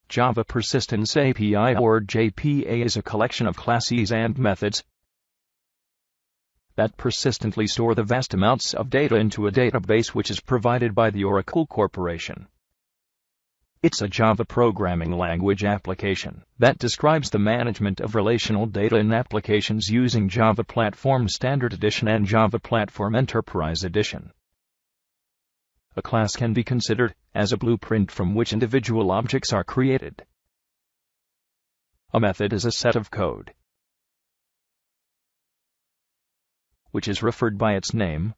Java Persistence API or JPA is a collection of classes and methods that persistently store the vast amounts of data into a database which is provided by the Oracle Corporation. It's a Java programming language application that describes the management of relational data in applications using Java Platform Standard Edition and Java Platform Enterprise Edition. A class can be considered as a blueprint from which individual objects are created. A method is a set of code which is referred by its name.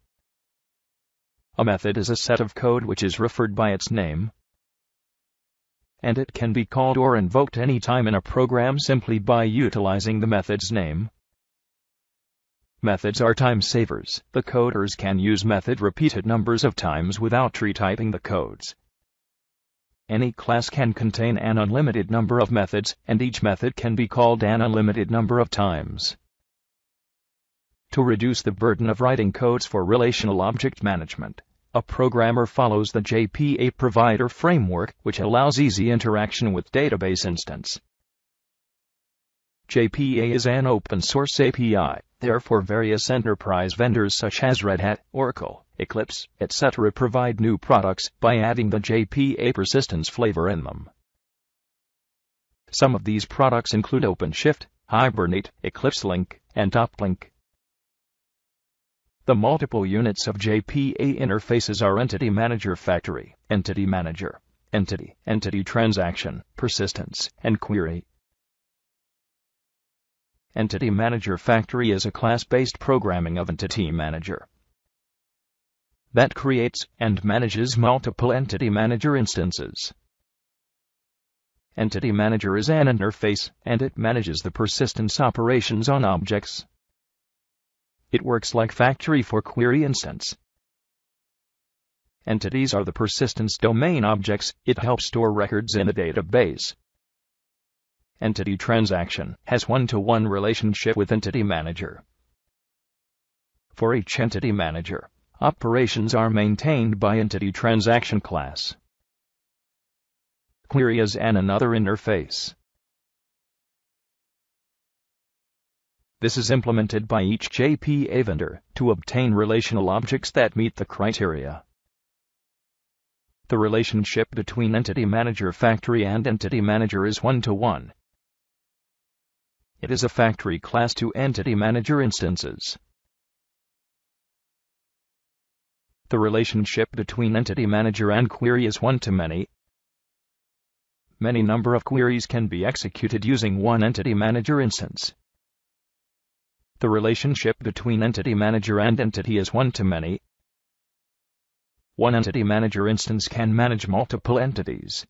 A method is a set of code which is referred by its name, and it can be called or invoked anytime in a program simply by utilizing the method's name. Methods are time savers. The coders can use method repeated numbers of times without retyping the codes. Any class can contain an unlimited number of methods, and each method can be called an unlimited number of times. To reduce the burden of writing codes for relational object management, a programmer follows the JPA provider framework, which allows easy interaction with database instance. JPA is an open-source API, therefore various enterprise vendors such as Red Hat, Oracle, Eclipse, etc. provide new products by adding the JPA persistence flavor in them. Some of these products include OpenShift, Hibernate, Eclipse Link, and TopLink. The multiple units of JPA interfaces are Entity Manager Factory, Entity Manager, Entity, Entity Transaction, Persistence, and Query. Entity Manager Factory is a class-based programming of Entity Manager that creates and manages multiple Entity Manager instances. Entity Manager is an interface, and it manages the persistence operations on objects. It works like Factory for query instance. Entities are the persistence domain objects. It helps store records in a database. Entity Transaction has one-to-one relationship with Entity Manager. For each Entity Manager, operations are maintained by Entity Transaction class. Query is another interface. This is implemented by each JPA vendor to obtain relational objects that meet the criteria. The relationship between Entity Manager Factory and Entity Manager is one-to-one. It is a factory class to Entity Manager instances. The relationship between Entity Manager and Query is one-to-many. Many number of queries can be executed using one Entity Manager instance. The relationship between Entity Manager and Entity is one-to-many. One Entity Manager instance can manage multiple entities.